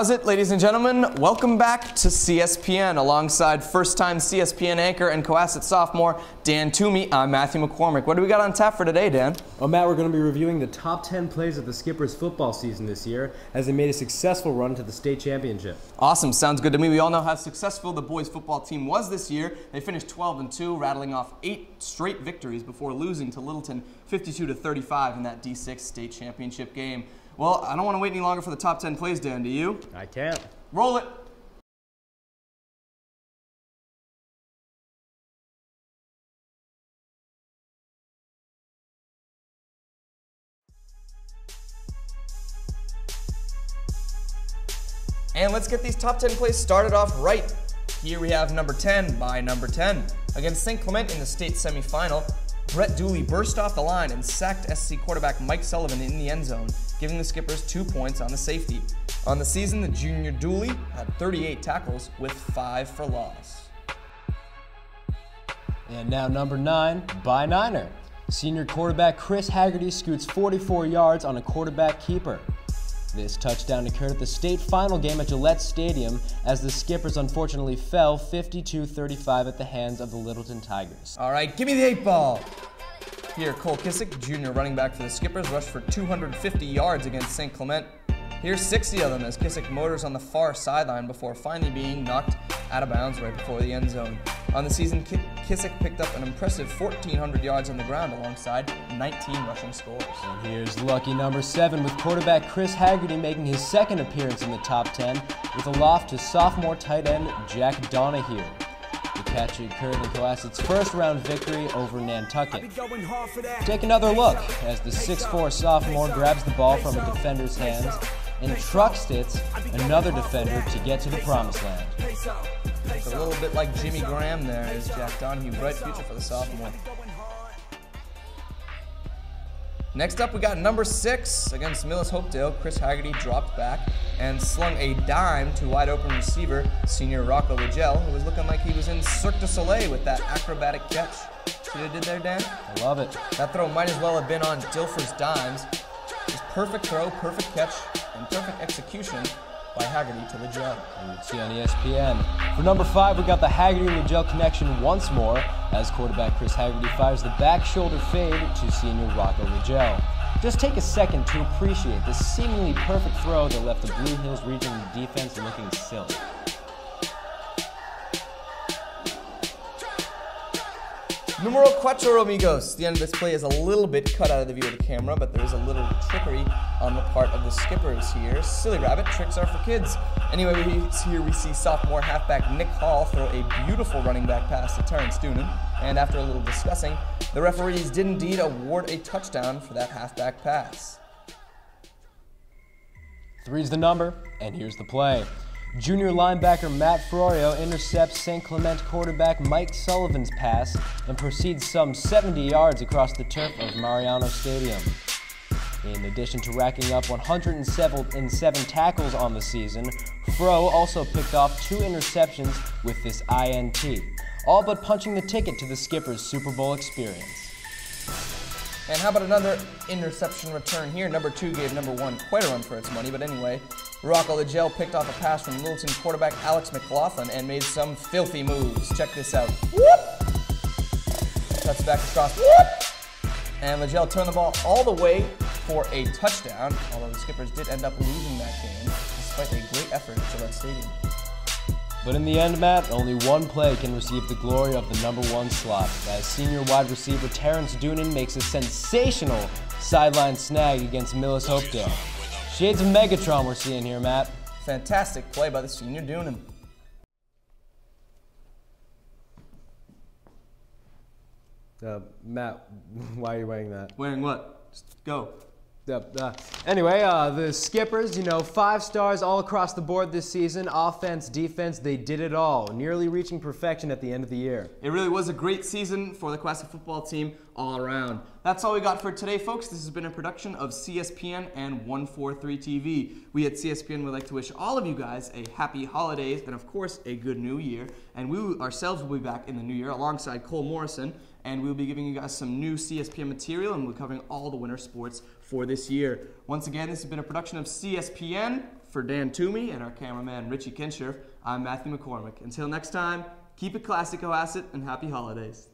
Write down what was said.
How's it, ladies and gentlemen? Welcome back to CSPN. Alongside first-time CSPN anchor and Cohasset sophomore, Dan Toomey, I'm Matthew MacCormack. What do we got on tap for today, Dan? Well, Matt, we're going to be reviewing the top 10 plays of the Skippers football season this year as they made a successful run to the state championship. Awesome. Sounds good to me. We all know how successful the boys football team was this year. They finished 12-2, rattling off 8 straight victories before losing to Littleton 52-35 in that D6 state championship game. Well, I don't want to wait any longer for the top 10 plays, Dan, do you? I can't. Roll it. And let's get these top 10 plays started off right. Here we have number 10 by number 10. Against St. Clement in the state semifinal, Brett Dooley burst off the line and sacked SC quarterback Mike Sullivan in the end zone, giving the Skippers 2 points on the safety. On the season, the junior Dooley had 38 tackles with 5 for loss. And now number 9 by Niner. Senior quarterback Chris Haggerty scoots 44 yards on a quarterback keeper. This touchdown occurred at the state final game at Gillette Stadium as the Skippers unfortunately fell 52-35 at the hands of the Littleton Tigers. All right, give me the 8 ball. Here, Cole Kissick, junior running back for the Skippers, rushed for 250 yards against St. Clement. Here's 60 of them as Kissick motors on the far sideline before finally being knocked out of bounds right before the end zone. On the season, Kissick picked up an impressive 1,400 yards on the ground alongside 19 rushing scores. And here's lucky number 7 with quarterback Chris Haggerty making his second appearance in the top 10 with a loft to sophomore tight end Jack Donahue. The catch occurred in Cohasset's first round victory over Nantucket. Take another look as the 6'4 sophomore grabs the ball from a defender's hands and trucks it another defender to get to the promised land. It's a little bit like Jimmy Graham there is Jack Donahue. Bright future for the sophomore. Next up, we got number 6 against Millis Hopedale. Chris Haggerty dropped back and slung a dime to wide open receiver, senior Rocco Ligel, who was looking like he was in Cirque du Soleil with that acrobatic catch. See what he did there, Dan? I love it. That throw might as well have been on Dilfer's dimes. Just perfect throw, perfect catch, and perfect execution by Haggerty to Ligel. And you see on ESPN. For number 5, we got the Haggerty-Ligel connection once more as quarterback Chris Haggerty fires the back shoulder fade to senior Rocco Ligel. Just take a second to appreciate this seemingly perfect throw that left the Blue Hills Regional defense looking silly. Numero cuatro, amigos. The end of this play is a little bit cut out of the view of the camera, but there is a little trickery on the part of the Skippers here. Silly rabbit, tricks are for kids. Anyway, here we see sophomore halfback Nick Hall throw a beautiful running back pass to Terrence Doonan. And after a little discussing, the referees did indeed award a touchdown for that halfback pass. 3's the number, and here's the play. Junior linebacker Matt Froyo intercepts St. Clement quarterback Mike Sullivan's pass and proceeds some 70 yards across the turf of Mariano Stadium. In addition to racking up 107 tackles on the season, Fro also picked off 2 interceptions with this INT, all but punching the ticket to the Skippers' Super Bowl experience. And how about another interception return here? Number 2 gave number 1 quite a run for its money, but anyway, Rocco Ligel picked off a pass from Littleton quarterback Alex McLaughlin and made some filthy moves. Check this out. Whoop! Cuts back across. Whoop! And Ligel turned the ball all the way for a touchdown, although the Skippers did end up losing that game, despite a great effort at Gillette Stadium. But in the end, Matt, only one play can receive the glory of the number 1 slot, as senior wide receiver Terrence Doonan makes a sensational sideline snag against Millis Hopedale. Shades of Megatron we're seeing here, Matt. Fantastic play by the senior Doonan. Matt, why are you wearing that? Wearing what? Just go. Anyway, the Skippers, 5 stars all across the board this season. Offense, defense, they did it all, nearly reaching perfection at the end of the year. It really was a great season for the Cohasset football team all around. That's all we got for today, folks. This has been a production of CSPN and 143 TV. We at CSPN would like to wish all of you guys a happy holidays and, of course, a good new year. And we ourselves will be back in the new year alongside Cole Morrison, and we'll be giving you guys some new CSPN material, and we'll be covering all the winter sports for this year. Once again, this has been a production of CSPN For Dan Toomey and our cameraman Richie Kinscherf, I'm Matthew MacCormack. Until next time, keep it classy, Cohasset, and happy holidays.